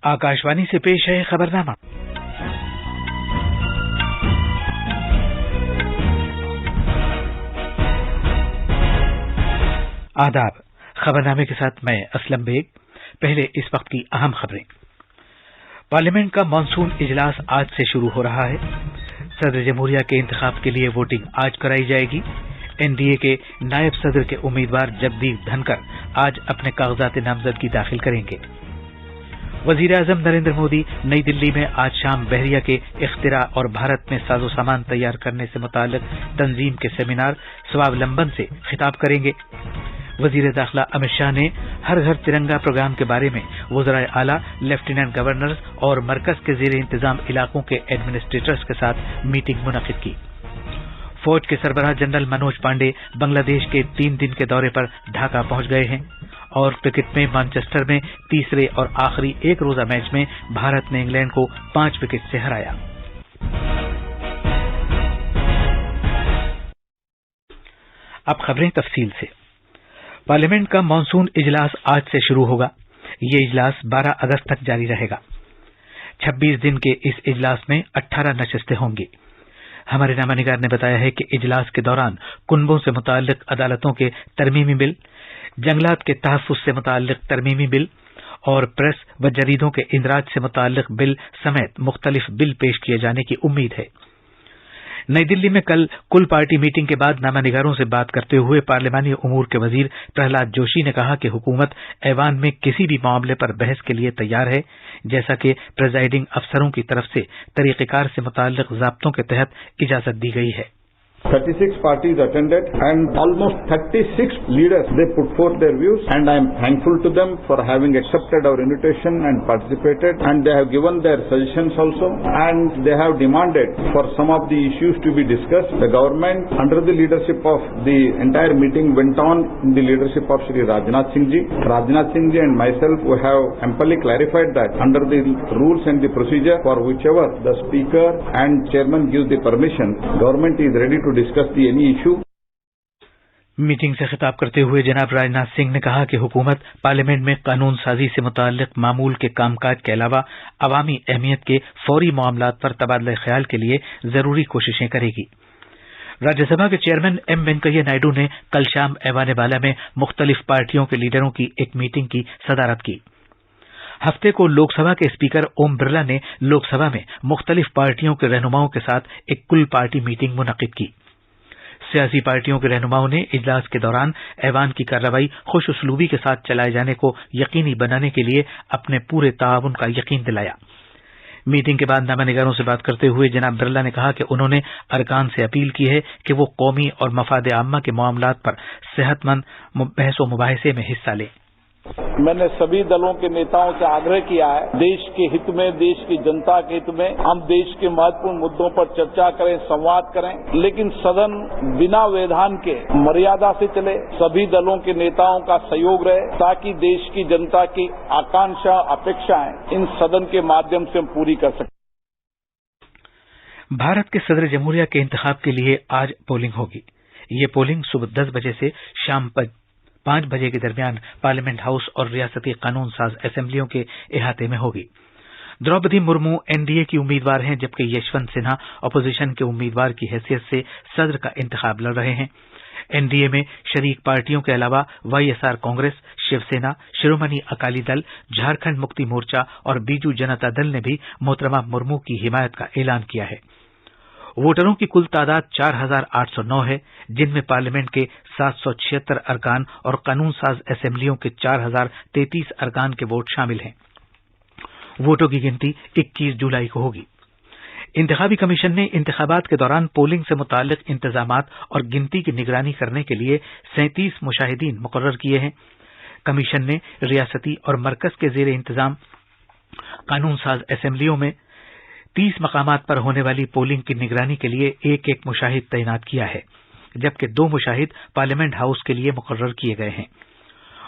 आकाशवाणी से पेश है खबरनामा। आदाब। खबरनामे के साथ मैं असलम बेग। पहले इस वक्त की अहम खबरें। पार्लियामेंट का मानसून इजलास आज से शुरू हो रहा है। सदर जमहूरिया के इंतखाब के लिए वोटिंग आज कराई जाएगी। एनडीए के नायब सदर के उम्मीदवार जगदीप धनखड़ आज अपने कागजात नामजदगी दाखिल करेंगे। वजीर आजम नरेंद्र मोदी नई दिल्ली में आज शाम बहरिया के इख्तिरा और भारत में साजो सामान तैयार करने से मुताल्लिक तंजीम के सेमिनार स्वावलंबन से खिताब करेंगे। वजीर दाखिला अमित शाह ने हर घर तिरंगा प्रोग्राम के बारे में वज़राए आला, लेफ्टिनेंट गवर्नर्स और मरकज के ज़ेर इंतजाम इलाकों के एडमिनिस्ट्रेटर्स के साथ मीटिंग मुनक़िद की। फौज के सरबराह जनरल मनोज पांडे बांग्लादेश के 3 दिन के दौरे पर ढाका पहुंच गए हैं। और क्रिकेट में मैनचेस्टर में तीसरे और आखिरी एक रोजा मैच में भारत ने इंग्लैंड को 5 विकेट से हराया। अब खबरें तफसील से। पार्लियामेंट का मानसून इजलास आज से शुरू होगा। ये इजलास 12 अगस्त तक जारी रहेगा। 26 दिन के इस इजलास में 18 नशस्तें होंगी। हमारे नामानिगार ने बताया है कि इजलास के दौरान कुनबों से मुताल्लिक अदालतों के तरमीमी बिल, जंगलात के तहफ़्फ़ुज़ से मुताल्लिक तरमीमी बिल और प्रेस व जरीदों के इंदराज से मुताल्लिक बिल समेत मुख्तलिफ बिल पेश किए जाने की उम्मीद है। नई दिल्ली में कल कुल पार्टी मीटिंग के बाद नामानिगारों से बात करते हुए पार्लियामानी उमूर के वजीर प्रहलाद जोशी ने कहा कि हुकूमत ऐवान में किसी भी मामले पर बहस के लिए तैयार है, जैसा कि प्रेजाइडिंग अफसरों की तरफ से तरीक़ेकार से मुताल्लिक ज़ाब्तों के तहत इजाजत दी गई है। 36 parties attended and almost 36 leaders, they put forth their views, and I am thankful to them for having accepted our invitation and participated, and they have given their suggestions also, and they have demanded for some of the issues to be discussed. The government under the leadership of the entire meeting went on in the leadership of Shri Rajnath Singh ji. Rajnath Singh ji and myself, we have amply clarified that under the rules and the procedure for whichever the speaker and chairman gives the permission, government is ready to discuss the any issue. Meeting से खिताब करते हुए जनाब राजनाथ सिंह ने कहा कि हुकूमत parliament में कानून साजी से मुताल्लिक मामूल के कामकाज के अलावा अवामी अहमियत के फौरी मामलात पर तबादला ख्याल के लिए जरूरी कोशिशें करेगी। राज्यसभा के चेयरमैन एम वेंकैया नायडू ने कल शाम ऐवान बाला में मुख्तलिफ पार्टियों के लीडरों की एक मीटिंग की सदारत की। हफ्ते को लोकसभा के स्पीकर ओम बिरला ने लोकसभा में मुख्तलिफ पार्टियों के रहनुमाओं के साथ एक कुल पार्टी मीटिंग मुनक़िद की। सियासी पार्टियों के रहनुमाओं ने इजलास के दौरान ऐवान की कार्रवाई खुश उसलूबी के साथ चलाए जाने को यकीनी बनाने के लिए अपने पूरे ताउन का यकीन दिलाया। मीटिंग के बाद नामानिगारों से बात करते हुए जनाब बिरला ने कहा कि उन्होंने अरकान से अपील की है कि वो कौमी और मफाद आम्मा के मामलात पर सेहतमंद बहस व मुबाहिसे में हिस्सा लें। मैंने सभी दलों के नेताओं से आग्रह किया है, देश के हित में, देश की जनता के हित में हम देश के महत्वपूर्ण मुद्दों पर चर्चा करें, संवाद करें, लेकिन सदन बिना व्यवधान के मर्यादा से चले। सभी दलों के नेताओं का सहयोग रहे ताकि देश की जनता की आकांक्षा, अपेक्षाएं इन सदन के माध्यम से हम पूरी कर सकें। भारत के सदर जमहूरिया के इंतखाब के लिए आज पोलिंग होगी। ये पोलिंग सुबह 10 बजे से शाम 5 बजे के दरमियान पार्लियामेंट हाउस और रियासती कानून साज असेंबलियों के इहाते में होगी। द्रौपदी मुर्मू एनडीए की उम्मीदवार हैं, जबकि यशवंत सिन्हा अपोजिशन के उम्मीदवार की हैसियत से सदर का इंतखाब लड़ रहे हैं। एनडीए में शरीक पार्टियों के अलावा वाईएसआर कांग्रेस, शिवसेना, शिरोमणि अकाली दल, झारखंड मुक्ति मोर्चा और बीजू जनता दल ने भी मोहतरमा मुर्मू की हिमायत का ऐलान किया है। वोटरों की कुल तादाद 4809 है, जिनमें पार्लियामेंट के 776 अरकान और कानून साज असेंबलियों के 4033 अरकान के वोट शामिल हैं। वोटों की गिनती 21 जुलाई को होगी। इंतखाबी कमीशन ने इंतखाबात के दौरान पोलिंग से मुताल्लिक इंतजामात और गिनती की निगरानी करने के लिए 37 मुशाहिदीन मुकर्रर किए हैं। कमीशन ने रियासती और मरकज के जेर इंतजाम कानून साज असेंबलियों में 30 मकामात पर होने वाली पोलिंग की निगरानी के लिए एक मुशाहिद तैनात किया है, जबकि 2 मुशाहिद पार्लियामेंट हाउस के लिए मुकर्रर किए गए हैं।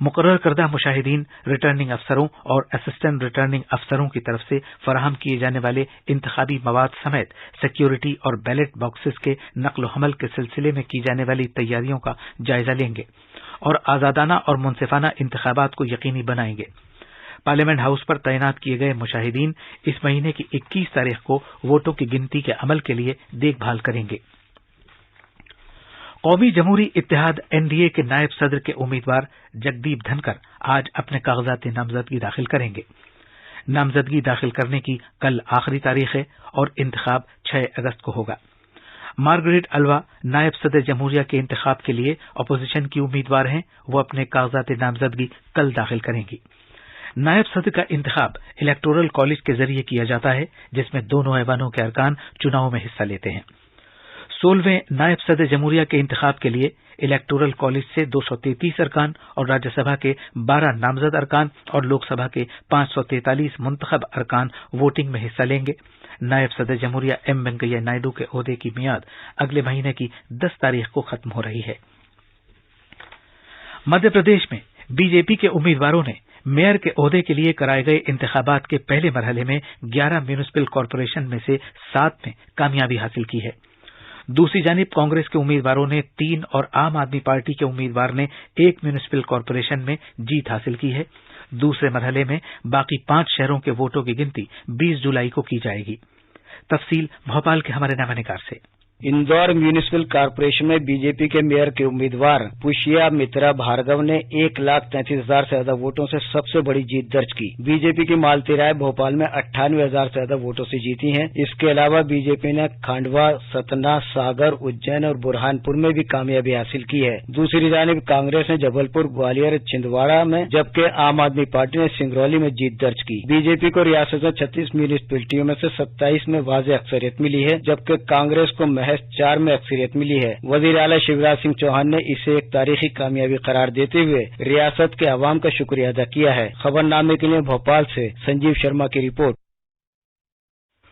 मुकर्रर करदा मुशाहिदीन रिटर्निंग अफसरों और असिस्टेंट रिटर्निंग अफसरों की तरफ से फराहम किए जाने वाले इंतखाबी मवाद समेत सिक्योरिटी और बैलेट बॉक्सेस के नकल हमल के सिलसिले में की जाने वाली तैयारियों का जायजा लेंगे और आजादाना और मुनसिफाना इंतखाबात को यकीनी बनाएंगे। پارلیمنٹ ہاؤس پر تعینات کیے گئے مشاہدین اس مہینے کی 21 تاریخ کو ووٹوں کی گنتی کے عمل کے لیے دیکھ بھال کریں گے۔ قومی جمہوری اتحاد NDA کے نائب صدر کے امیدوار جگدیپ دھنکر آج اپنے کاغذات نامزدگی داخل کریں گے۔ نامزدگی داخل کرنے کی کل آخری تاریخ ہے اور انتخاب 6 اگست کو ہوگا۔ مارگریٹ الوا نائب صدر جمہوریہ کے انتخاب کے لیے اپوزیشن کی امیدوار ہیں، وہ اپنے کاغذات نامزدگی کل داخل کریں گی۔ نائب صدر کا انتخاب الیکٹورل کالج کے ذریعے کیا جاتا ہے، جس میں دونوں ایوانوں کے ارکان چناؤ میں حصہ لیتے ہیں۔ 16ویں نائب صدر جمہوریہ کے انتخاب کے لیے الیکٹورل کالج سے 233 ارکان اور راجیہ سبھا کے 12 نامزد ارکان اور لوک سبھا کے 543 منتخب ارکان ووٹنگ میں حصہ لیں گے۔ نائب صدر جمہوریہ ایم وینکیا نائیڈو کے عہدے کی میعاد اگلے مہینے کی 10 تاریخ کو ختم ہو رہی ہے۔ مدھیہ پردیش میں بی جے پی کے امیدواروں نے میئر کے عہدے کے لیے کرائے گئے انتخابات کے پہلے مرحلے میں 11 میونسپل کارپوریشن میں سے 7 میں کامیابی حاصل کی ہے۔ دوسری جانب کانگریس کے امیدواروں نے 3 اور عام آدمی پارٹی کے امیدوار نے 1 میونسپل کارپوریشن میں جیت حاصل کی ہے۔ دوسرے مرحلے میں باقی 5 شہروں کے ووٹوں کی گنتی 20 جولائی کو کی جائے گی۔ تفصیل بھوپال کے ہمارے نامہ نگار سے۔ اندور میونسپل کارپوریشن میں بی جے پی کے میئر کے امیدوار پشیا مترا بھارگو نے 1,33,000 سے زیادہ ووٹوں سے سب سے بڑی جیت درج کی۔ بی جے پی کی مالتی رائے بھوپال میں 98,000 سے زیادہ ووٹوں سے جیتی ہیں۔ اس کے علاوہ بی جے پی نے کھانڈوا، ستنا، ساگر، اجین اور برہان پور میں بھی کامیابی حاصل کی ہے۔ دوسری جانب کانگریس نے جبل پور، گوالیر، چھندواڑہ میں، جبکہ عام آدمی پارٹی نے سنگرولی میں جیت درج کی۔ بی جے پی کو ریاست میں 36 میونسپلٹیوں میں سے 27 میں واضح اکثریت ملی ہے، جبکہ کانگریس کو 4 میں اکثریت ملی ہے۔ وزیر اعلی شیوراج سنگھ چوہان نے اسے ایک تاریخی کامیابی قرار دیتے ہوئے ریاست کے عوام کا شکریہ ادا کیا ہے۔ خبر نامے کے لیے بھوپال سے سنجیو شرما کی رپورٹ۔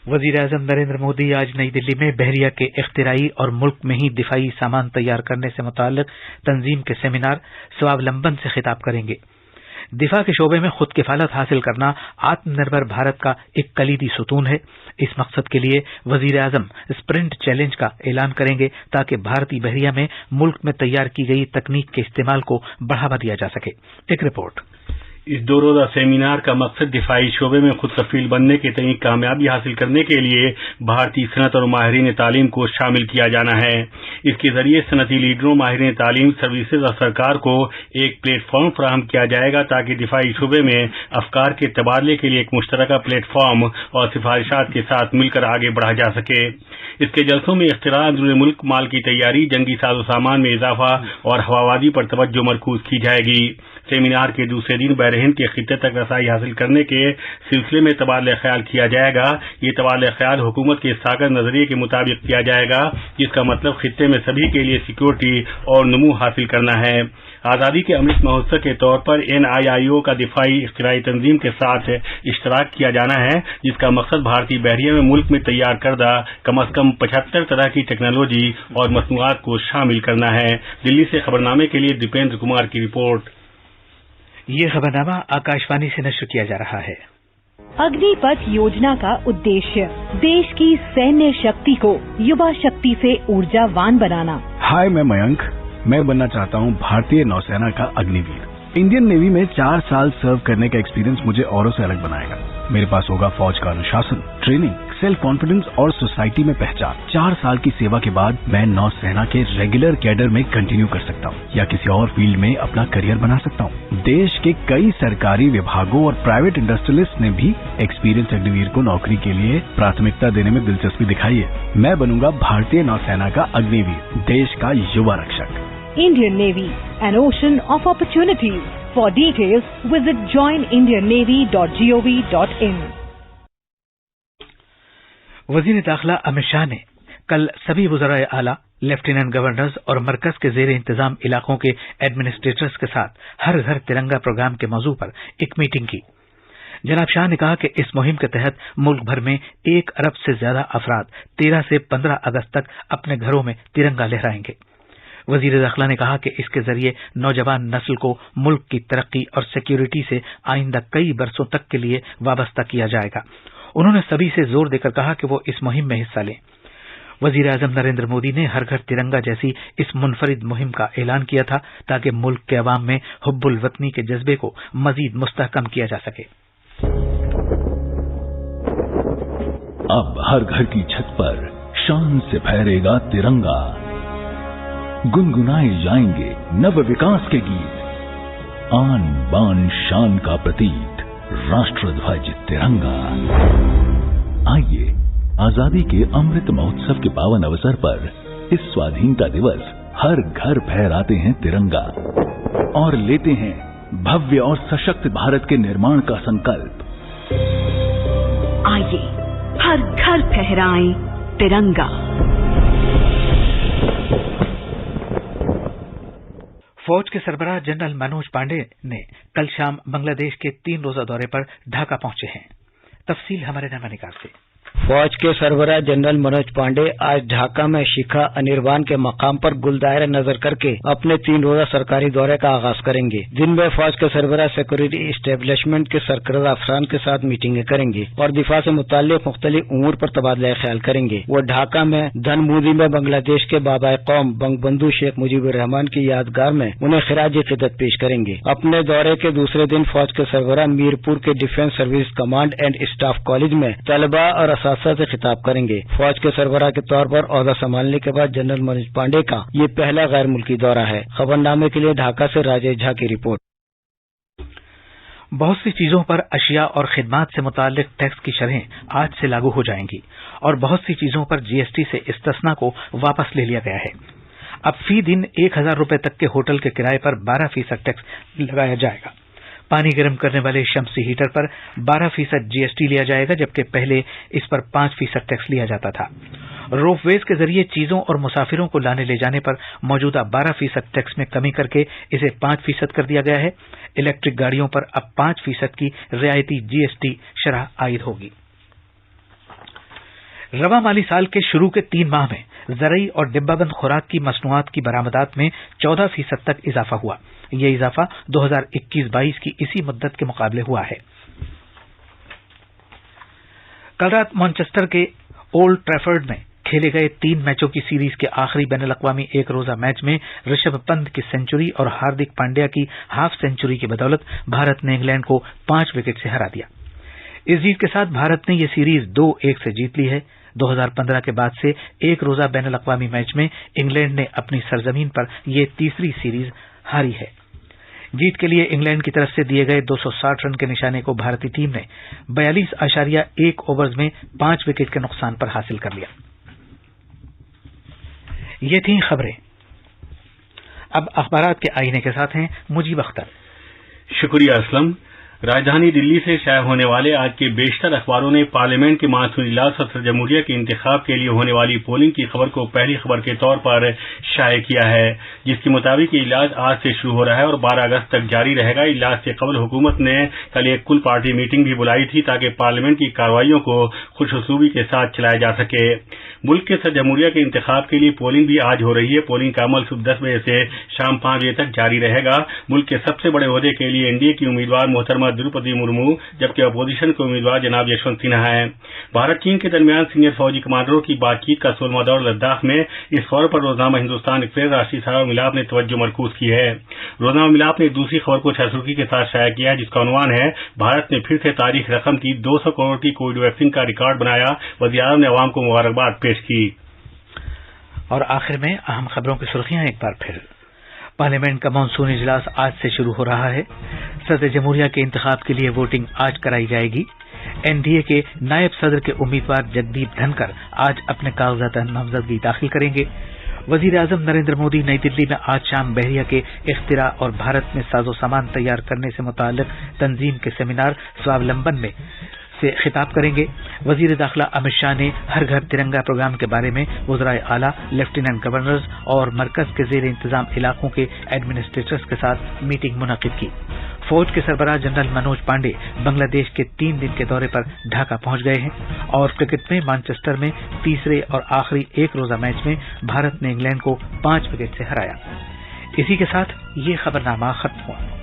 وزیر اعظم نریندر مودی آج نئی دلی میں بحریہ کے اختراعی اور ملک میں ہی دفاعی سامان تیار کرنے سے متعلق تنظیم کے سیمینار سواولمبن سے خطاب کریں گے۔ دفاع کے شعبے میں خود کفالت حاصل کرنا آتم نربھر بھارت کا ایک کلیدی ستون ہے۔ اس مقصد کے لیے وزیر اعظم اسپرنٹ چیلنج کا اعلان کریں گے تاکہ بھارتی بحریہ میں ملک میں تیار کی گئی تکنیک کے استعمال کو بڑھاوا دیا جا سکے۔ ایک رپورٹ۔ اس 2 روزہ سیمینار کا مقصد دفاعی شعبے میں خود کفیل بننے کے تئیں کامیابی حاصل کرنے کے لیے بھارتی صنعت اور ماہرین تعلیم کو شامل کیا جانا ہے۔ اس کے ذریعے صنعتی لیڈروں، ماہرین تعلیم، سروسز اور سرکار کو ایک پلیٹ فارم فراہم کیا جائے گا تاکہ دفاعی شعبے میں افکار کے تبادلے کے لیے ایک مشترکہ پلیٹ فارم اور سفارشات کے ساتھ مل کر آگے بڑھا جا سکے۔ اس کے جلسوں میں اختراع، اندرون ملک مال کی تیاری، جنگی ساز و سامان میں اضافہ اور ہوابازی پر توجہ مرکوز کی جائے گی۔ سیمینار کے دوسرے دن بحر ہند کے خطے تک رسائی حاصل کرنے کے سلسلے میں تبادلہ خیال کیا جائے گا۔ یہ تبادلہ خیال حکومت کے ساگر نظریے کے مطابق کیا جائے گا، جس کا مطلب خطے میں سبھی کے لیے سیکورٹی اور نمو حاصل کرنا ہے۔ آزادی کے امرت مہوتسو کے طور پر NIIO کا دفاعی اختراعی تنظیم کے ساتھ اشتراک کیا جانا ہے، جس کا مقصد بھارتی بحریہ میں ملک میں تیار کردہ کم از کم 75 طرح کی ٹیکنالوجی اور مصنوعات کو شامل کرنا ہے۔ دلی سے خبرنامے کے لیے دیپیندر کمار کی رپورٹ۔ یہ خبرنامہ آکاشوانی سے نشر کیا جا رہا ہے۔ اگنی پتھ یوجنا کا ادیشیہ دیش کی سینیہ شکتی کو یوا شکتی سے ارجا وان بنانا۔ ہائے، میں میانک، میں بننا چاہتا ہوں بھارتی نوسینا کا اگنی ویر۔ انڈین نیوی میں 4 سال سرو کرنے کا ایکسپیرینس مجھے اوروں سے الگ بنائے گا۔ میرے پاس ہوگا فوج کا انوشاسن، ٹریننگ، سیلف کانفیڈنس اور سوسائٹی میں پہچان۔ 4 سال کی سیوا کے بعد میں نوسینا کے ریگولر کیڈر میں کنٹینیو کر سکتا ہوں یا کسی اور فیلڈ میں اپنا کریئر بنا سکتا ہوں۔ دیش کے کئی سرکاری وبھاگوں اور پرائیویٹ انڈسٹریلسٹ نے بھی ایکسپیرینس اگنیویر کو نوکری کے لیے پراتھمکتا دینے میں دلچسپی دکھائی ہے۔ میں بنوں گا بھارتی نوسینا کا اگنیویر، دیش کا یوا رکشک۔ Indian Navy, an ocean of opportunities. For details, visit joinindiannavy.gov.in. وزیر داخلہ امت شاہ نے کل سبھی وزرائے اعلیٰ، لیفٹیننٹ گورنرز اور مرکز کے زیر انتظام علاقوں کے ایڈمنسٹریٹرز کے ساتھ ہر گھر ترنگا پروگرام کے موضوع پر ایک میٹنگ کی۔ جناب شاہ نے کہا کہ اس مہم کے تحت ملک بھر میں 1 ارب سے زیادہ افراد 13 سے 15 اگست تک اپنے گھروں میں ترنگا لہرائیں گے۔ وزیر داخلہ نے کہا کہ اس کے ذریعے نوجوان نسل کو ملک کی ترقی اور سیکیورٹی سے آئندہ کئی برسوں تک کے لیے وابستہ کیا جائے گا۔ انہوں نے سبھی سے زور دے کر کہا کہ وہ اس مہم میں حصہ لیں۔ वजीर आजम नरेंद्र मोदी ने हर घर तिरंगा जैसी इस मुनफरिद मुहिम का ऐलान किया था ताकि मुल्क के अवाम में हुब्बुल वतनी के जज्बे को मजीद मुस्तहकम किया जा सके। अब हर घर की छत पर शान से फहरेगा तिरंगा, गुनगुनाए जाएंगे नव विकास के गीत, आन बान शान का प्रतीक राष्ट्रध्वज तिरंगा। आइए आजादी के अमृत महोत्सव के पावन अवसर पर इस स्वाधीनता दिवस हर घर फहराते हैं तिरंगा और लेते हैं भव्य और सशक्त भारत के निर्माण का संकल्प। आइए हर घर फहराएं तिरंगा। फौज के सरबराह जनरल मनोज पांडे ने कल शाम बांग्लादेश के 3 रोजा दौरे पर ढाका पहुंचे हैं। तफसील हमारे नवानिकार से। फौज के सरबराह जनरल मनोज पांडे आज ढाका में शिखा अनिर्बान के मकाम पर गुलदायरा नजर करके अपने 3 रोजा सरकारी दौरे का आगाज करेंगे। दिन में फौज के सरबराह सिक्योरिटी इस्टेब्लिशमेंट के सरकर्दा अफसरान के साथ मीटिंगें करेंगे और दिफा से मुताल्लिक मुख्तलिफ उमूर पर तबादला ख्याल करेंगे। वो ढाका में धनमूदी में बांग्लादेश के बाबाए कौम बंगबंधु शेख मुजीबुर रहमान की यादगार में उन्हें खिराज खिदमत पेश करेंगे। अपने दौरे के दूसरे दिन फौज के सरबराह मीरपुर के defence service command and staff college में तलबा और से खिताब करेंगे। फौज के सरबराह के तौर पर ओहदा संभालने के बाद जनरल मनोज पांडे का ये पहला गैर मुल्की दौरा है। खबरनामे के लिए ढाका से राजेश झा की रिपोर्ट। बहुत सी चीजों पर अशिया और खिदमात से मुताल्लिक टैक्स की शरहें आज से लागू हो जाएंगी और बहुत सी चीजों पर जीएसटी से इस्तिस्ना को वापस ले लिया गया है। अब फी दिन 1000 रुपए तक के होटल के किराए पर 12% टैक्स लगाया जाएगा। पानी गर्म करने वाले शमसी हीटर पर 12% जीएसटी लिया जाएगा, जबकि पहले इस पर 5% टैक्स लिया जाता था। रोपवेज के जरिए चीजों और मुसाफिरों को लाने ले जाने पर मौजूदा 12% टैक्स में कमी करके इसे 5% कर दिया गया है। इलेक्ट्रिक गाड़ियों पर अब 5% की रियायती जीएसटी शरह आयद होगी। रवा माली साल के शुरू के 3 माह में ज़रई और डिब्बाबंद खुराक की मसनूआत की बरामदात में 14% तक इजाफा हुआ। यह इजाफा 2021-22 की इसी मुद्दत के मुकाबले हुआ है। कल रात मैनचेस्टर के ओल्ड ट्रैफर्ड में खेले गए 3 मैचों की सीरीज के आखिरी बैनुल-अक़वामी एक रोजा मैच में ऋषभ पंत की सेंचुरी और हार्दिक पांड्या की हाफ सेंचुरी की बदौलत भारत ने इंग्लैंड को 5 विकेट से हरा दिया। इस जीत के साथ भारत ने यह सीरीज 2-1 से जीत ली है। 2015 के बाद से एक रोजा बैनुल-अक़वामी मैच में इंग्लैंड ने अपनी सरजमीन पर यह तीसरी सीरीज हारी है। जीत के लिए इंग्लैंड की तरफ से दिए गए 260 रन के निशाने को भारतीय टीम ने 42.1 ओवर्स में 5 विकेट के नुकसान पर हासिल कर लिया। ये थी खबरें। अब अखबारात के आईने के साथ हैं मुजीब अख्तर। शुक्रिया असलम। राजधानी दिल्ली से शाया होने वाले आज के बेशतर अखबारों ने पार्लियामेंट के मानसूनी इजलास और सदर जमहूरिया के इंतखाब के लिए होने वाली पोलिंग की खबर को पहली खबर के तौर पर शाया किया है, जिसके मुताबिक इजलास आज से शुरू हो रहा है और 12 अगस्त तक जारी रहेगा। इजलास से कबल हुकूमत ने कल एक कुल पार्टी मीटिंग भी बुलाई थी ताकि पार्लियामेंट की कार्रवाइयों को खुशउस्लूबी के साथ चलाया जा सके। मुल्क के सदर जमहूरिया के इंतखाब के लिए पोलिंग भी आज हो रही है। पोलिंग का अमल सुबह 10 बजे से शाम 5 बजे तक जारी रहेगा। मुल्क के सबसे बड़े ओहदे के लिए एनडीए की उम्मीदवार मोहतरमा द्रौपदी मुर्मू, जबकि अपोजिशन के उम्मीदवार जनाब यशवंत सिन्हा है। भारत चीन के दरमियान सीनियर फौजी कमांडरों की बातचीत का 16वां दौर लद्दाख में। इस खबर पर रोजनामा हिंदुस्तान एक्सप्रेस राष्ट्रीय सहारा मिलाप ने तवज्जो मरकूज की है। रोजनामा मिलाप ने दूसरी खबर को छासुर्खी के साथ शाया किया है, जिसका उन्वान है भारत ने फिर से तारीख रकम की 200 करोड़ की कोविड वैक्सीन का रिकॉर्ड बनाया। वज़ीर आज़म ने अवाम को मुबारकबाद पेश की। और आखिर में अहम खबरों की सुर्खियां एक बार फिर। पार्लियामेंट का मानसून इजलास आज से शुरू हो रहा है। सदर जमहूरिया के इंतखाब के लिए वोटिंग आज कराई जाएगी। एनडीए के नायब सदर के उम्मीदवार जगदीप धनकर आज अपने कागजात नामजदगी दाखिल करेंगे। वजीर आजम नरेंद्र मोदी नई दिल्ली में आज शाम बहरिया के इख्तिरा और भारत में साजो सामान तैयार करने से मुताल्लिक तंजीम के सेमिनार स्वावलंबन में से खिताब करेंगे। वजीर दाखिला अमित शाह ने हर घर तिरंगा प्रोग्राम के बारे में वज़राए आला, लेफ्टिनेंट गवर्नर्स और मरकज के जेर इंतजाम इलाकों के एडमिनिस्ट्रेटर्स के साथ मीटिंग मुनक़िद की। फौज के सरबराह जनरल मनोज पांडे बांग्लादेश के 3 दिन के दौरे पर ढाका पहुंच गए हैं। और क्रिकेट में मैनचेस्टर में तीसरे और आखिरी एक रोजा मैच में भारत ने इंग्लैंड को 5 विकेट से हराया। इसी के साथ ये खबरनामा खत्म हुआ।